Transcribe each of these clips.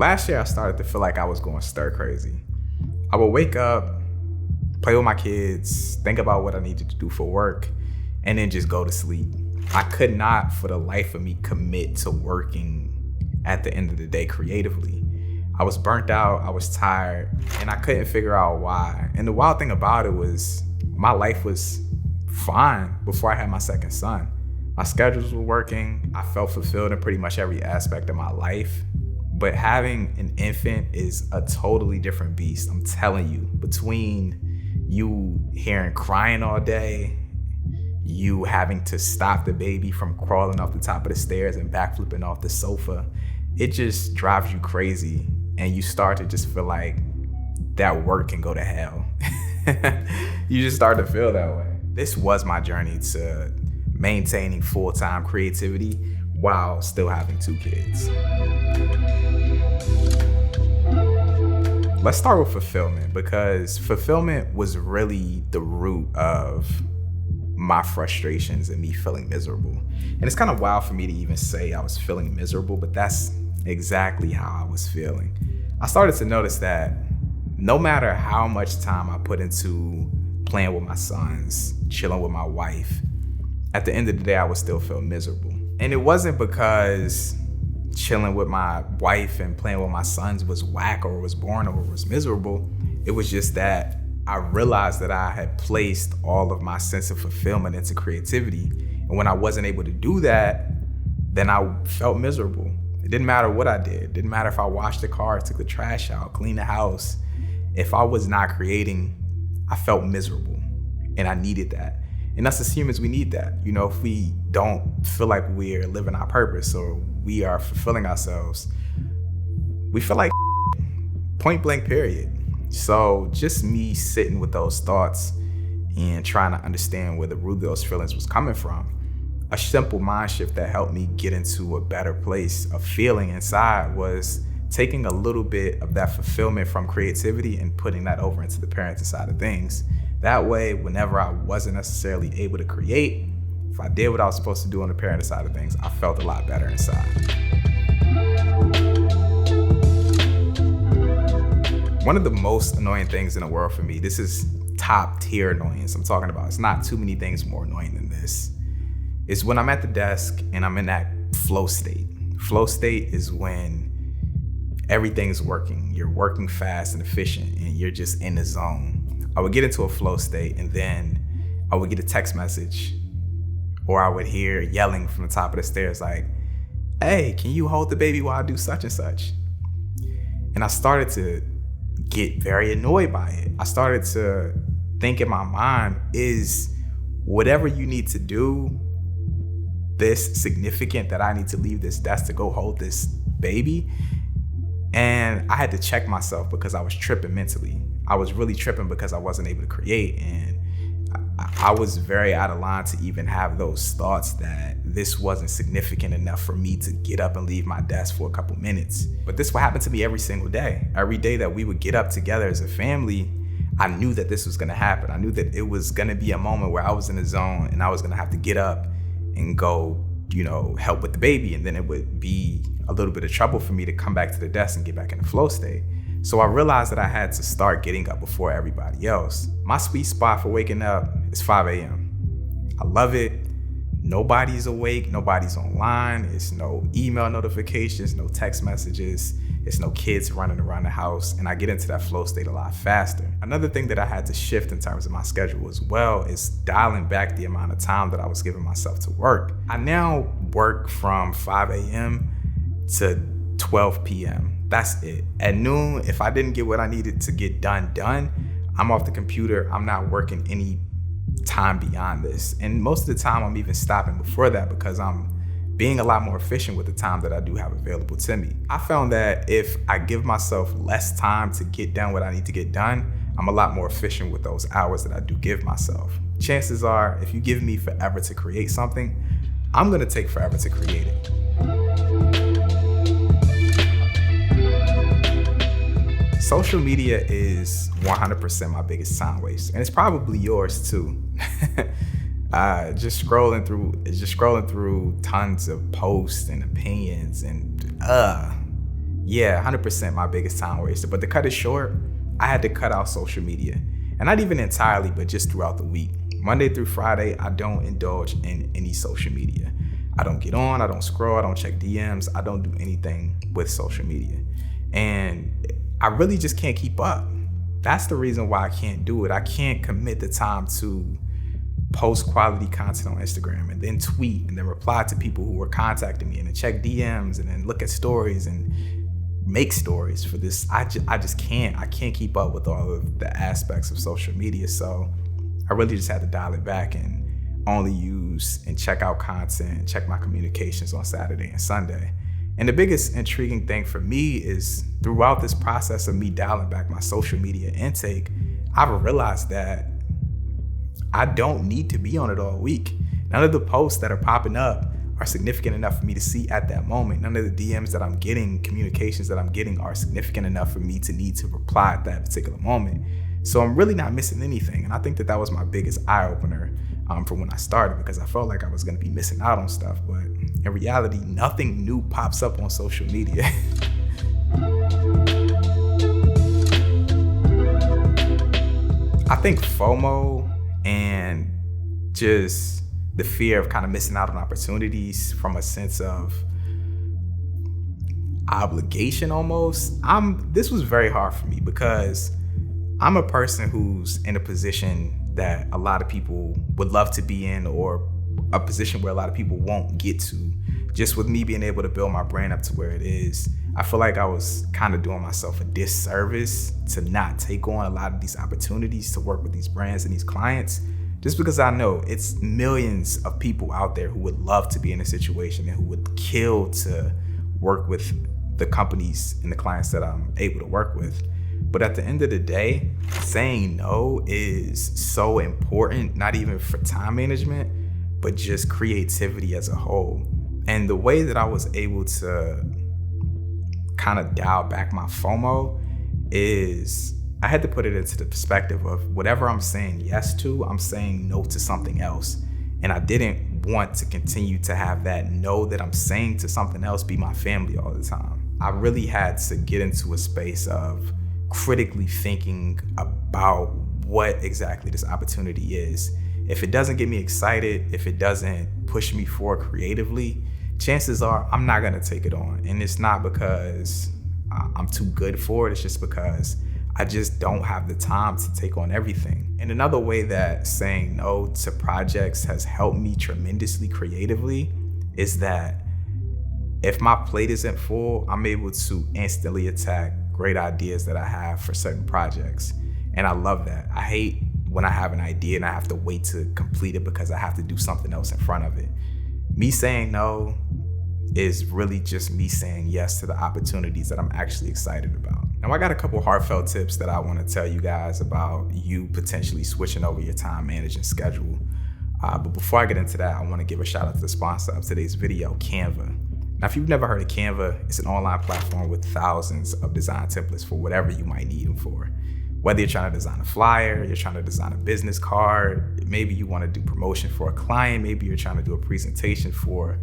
Last year, I started to feel like I was going stir crazy. I would wake up, play with my kids, think about what I needed to do for work, and then just go to sleep. I could not, for the life of me, commit to working at the end of the day creatively. I was burnt out, I was tired, and I couldn't figure out why. And the wild thing about it was my life was fine before I had my second son. My schedules were working. I felt fulfilled in pretty much every aspect of my life. But having an infant is a totally different beast. I'm telling you, between you hearing crying all day, you having to stop the baby from crawling off the top of the stairs and backflipping off the sofa, it just drives you crazy. And you start to just feel like that work can go to hell. You just start to feel that way. This was my journey to maintaining full-time creativity while still having 2 kids. Let's start with fulfillment, because fulfillment was really the root of my frustrations and me feeling miserable. And it's kind of wild for me to even say I was feeling miserable, but that's exactly how I was feeling. I started to notice that no matter how much time I put into playing with my sons, chilling with my wife, at the end of the day, I would still feel miserable. And it wasn't because chilling with my wife and playing with my sons was whack or was boring or was miserable. It was just that I realized that I had placed all of my sense of fulfillment into creativity. And when I wasn't able to do that, then I felt miserable. It didn't matter what I did. It didn't matter if I washed the car, took the trash out, cleaned the house. If I was not creating, I felt miserable, and I needed that. And us as humans, we need that. You know, if we don't feel like we're living our purpose or we are fulfilling ourselves, we feel like point blank, period. So just me sitting with those thoughts and trying to understand where the root of those feelings was coming from, a simple mind shift that helped me get into a better place of feeling inside was taking a little bit of that fulfillment from creativity and putting that over into the parenting side of things. That way, whenever I wasn't necessarily able to create, if I did what I was supposed to do on the parenting side of things, I felt a lot better inside. One of the most annoying things in the world for me, this is top tier annoyance I'm talking about, it's not too many things more annoying than this, is when I'm at the desk and I'm in that flow state. Flow state is when everything's working. You're working fast and efficient and you're just in the zone. I would get into a flow state and then I would get a text message or I would hear yelling from the top of the stairs like, "Hey, can you hold the baby while I do such and such?" And I started to get very annoyed by it. I started to think in my mind, is whatever you need to do this significant that I need to leave this desk to go hold this baby? And I had to check myself because I was tripping mentally. I was really tripping because I wasn't able to create, and I was very out of line to even have those thoughts that this wasn't significant enough for me to get up and leave my desk for a couple minutes. But this would happen to me every single day. Every day that we would get up together as a family, I knew that this was gonna happen. I knew that it was gonna be a moment where I was in the zone and I was gonna have to get up and go, help with the baby. And then it would be a little bit of trouble for me to come back to the desk and get back in the flow state. So I realized that I had to start getting up before everybody else. My sweet spot for waking up is 5 a.m. I love it. Nobody's awake, nobody's online. It's no email notifications, no text messages. It's no kids running around the house, and I get into that flow state a lot faster. Another thing that I had to shift in terms of my schedule as well is dialing back the amount of time that I was giving myself to work. I now work from 5 a.m. to 12 p.m. That's it. At noon, if I didn't get what I needed to get done, I'm off the computer. I'm not working any time beyond this. And most of the time, I'm even stopping before that because I'm being a lot more efficient with the time that I do have available to me. I found that if I give myself less time to get done what I need to get done, I'm a lot more efficient with those hours that I do give myself. Chances are, if you give me forever to create something, I'm gonna take forever to create it. Social media is 100% my biggest time waste, and it's probably yours too. Just scrolling through tons of posts and opinions, and Yeah, 100% my biggest time waster. But to cut it short, I had to cut out social media. And not even entirely, but just throughout the week. Monday through Friday, I don't indulge in any social media. I don't get on, I don't scroll, I don't check DMs, I don't do anything with social media. And I really just can't keep up. That's the reason why I can't do it. I can't commit the time to post quality content on Instagram and then tweet and then reply to people who were contacting me and then check DMs and then look at stories and make stories for this. I just can't. I can't keep up with all of the aspects of social media. So I really just had to dial it back and only use and check out content, check my communications on Saturday and Sunday. And the biggest intriguing thing for me is throughout this process of me dialing back my social media intake, I've realized that I don't need to be on it all week. None of the posts that are popping up are significant enough for me to see at that moment. None of the DMs that I'm getting, communications that I'm getting are significant enough for me to need to reply at that particular moment. So I'm really not missing anything. And I think that was my biggest eye opener from when I started, because I felt like I was gonna be missing out on stuff. But in reality, nothing new pops up on social media. I think FOMO and just the fear of kind of missing out on opportunities from a sense of obligation almost. This was very hard for me because I'm a person who's in a position that a lot of people would love to be in, or a position where a lot of people won't get to. Just with me being able to build my brand up to where it is, I feel like I was kind of doing myself a disservice to not take on a lot of these opportunities to work with these brands and these clients, just because I know it's millions of people out there who would love to be in a situation and who would kill to work with the companies and the clients that I'm able to work with. But at the end of the day, saying no is so important, not even for time management, but just creativity as a whole. And the way that I was able to kind of dial back my FOMO is I had to put it into the perspective of whatever I'm saying yes to, I'm saying no to something else. And I didn't want to continue to have that no that I'm saying to something else be my family all the time. I really had to get into a space of critically thinking about what exactly this opportunity is. If it doesn't get me excited, if it doesn't push me forward creatively, chances are I'm not gonna take it on. And it's not because I'm too good for it, it's just because I just don't have the time to take on everything. And another way that saying no to projects has helped me tremendously creatively is that if my plate isn't full, I'm able to instantly attack great ideas that I have for certain projects. And I love that. I hate when I have an idea and I have to wait to complete it because I have to do something else in front of it. Me saying no is really just me saying yes to the opportunities that I'm actually excited about. Now, I got a couple heartfelt tips that I want to tell you guys about you potentially switching over your time management schedule. But before I get into that, I want to give a shout out to the sponsor of today's video, Canva. Now, if you've never heard of Canva, it's an online platform with thousands of design templates for whatever you might need them for. Whether you're trying to design a flyer, you're trying to design a business card, maybe you want to do promotion for a client, maybe you're trying to do a presentation for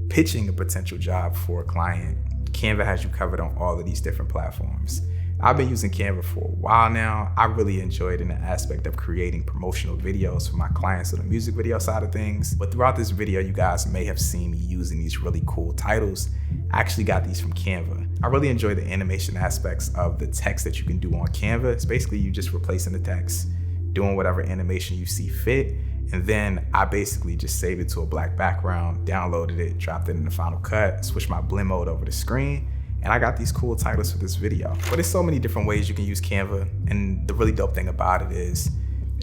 pitching a potential job for a client, Canva has you covered on all of these different platforms. I've been using Canva for a while now. I really enjoyed in the aspect of creating promotional videos for my clients on the music video side of things. But throughout this video, you guys may have seen me using these really cool titles. I actually got these from Canva. I really enjoy the animation aspects of the text that you can do on Canva. It's basically you just replacing the text, doing whatever animation you see fit. And then I basically just saved it to a black background, downloaded it, dropped it in the Final Cut, switched my blend mode over the screen, and I got these cool titles for this video. But there's so many different ways you can use Canva, and the really dope thing about it is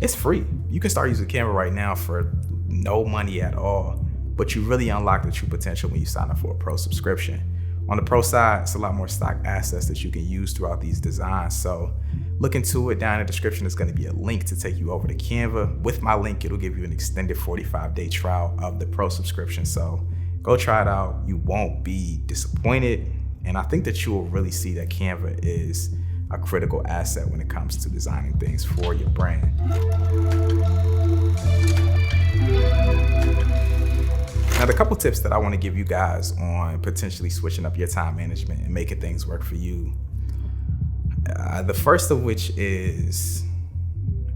it's free. You can start using Canva right now for no money at all, but you really unlock the true potential when you sign up for a pro subscription. On the pro side, it's a lot more stock assets that you can use throughout these designs. So look into it. Down in the description is going to be a link to take you over to Canva. With my link, it'll give you an extended 45-day trial of the pro subscription. So go try it out. You won't be disappointed. And I think that you will really see that Canva is a critical asset when it comes to designing things for your brand. Now, the couple tips that I want to give you guys on potentially switching up your time management and making things work for you. The first of which is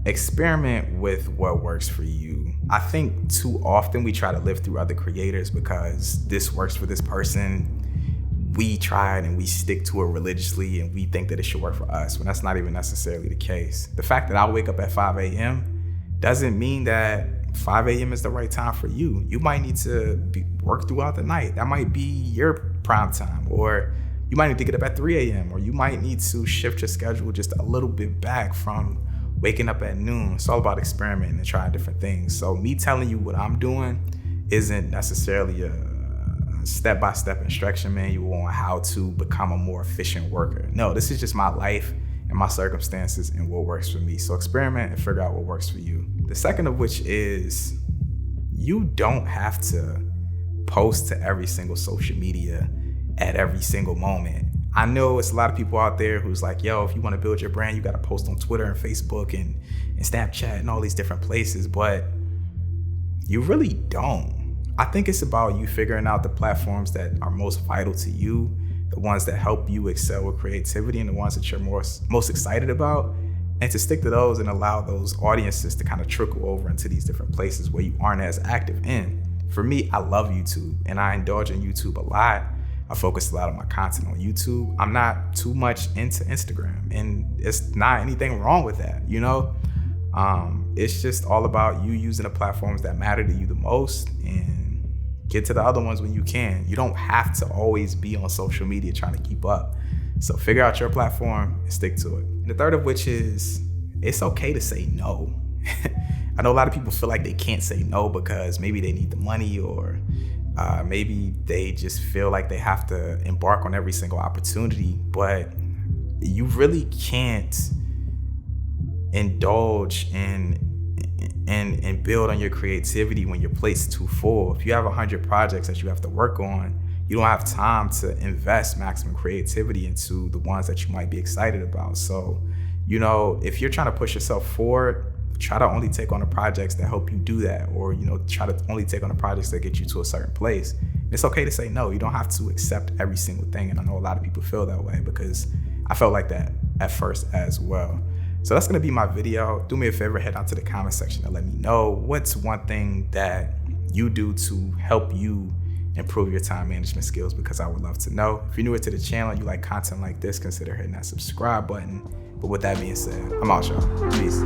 experiment with what works for you. I think too often we try to live through other creators because this works for this person. We try it and we stick to it religiously and we think that it should work for us, when that's not even necessarily the case. The fact that I wake up at 5 a.m. doesn't mean that 5 a.m. is the right time for you. You might need to work throughout the night. That might be your prime time, or you might need to get up at 3 a.m. or you might need to shift your schedule just a little bit back from waking up at noon. It's all about experimenting and trying different things. So me telling you what I'm doing isn't necessarily a step-by-step instruction manual on how to become a more efficient worker. No, this is just my life and my circumstances and what works for me. So experiment and figure out what works for you. The second of which is, you don't have to post to every single social media at every single moment. I know it's a lot of people out there who's like, yo, if you want to build your brand, you got to post on Twitter and Facebook and Snapchat and all these different places, but you really don't. I think it's about you figuring out the platforms that are most vital to you, the ones that help you excel with creativity and the ones that you're most excited about, and to stick to those and allow those audiences to kind of trickle over into these different places where you aren't as active in. For me, I love YouTube and I indulge in YouTube a lot. I focus a lot of my content on YouTube. I'm not too much into Instagram, and it's not anything wrong with that, you know? It's just all about you using the platforms that matter to you the most and get to the other ones when you can. You don't have to always be on social media trying to keep up. So figure out your platform and stick to it. And the third of which is, it's okay to say no. I know a lot of people feel like they can't say no because maybe they need the money, or maybe they just feel like they have to embark on every single opportunity, but you really can't indulge and build on your creativity when your plate's too full. If you have 100 projects that you have to work on, you don't have time to invest maximum creativity into the ones that you might be excited about. So, you know, if you're trying to push yourself forward, try to only take on the projects that help you do that, or, you know, try to only take on the projects that get you to a certain place. It's okay to say no. You don't have to accept every single thing. And I know a lot of people feel that way because I felt like that at first as well. So that's gonna be my video. Do me a favor, head out to the comment section and let me know what's one thing that you do to help you improve your time management skills, because I would love to know. If you're newer to the channel and you like content like this, consider hitting that subscribe button. But with that being said, I'm out, y'all. Peace.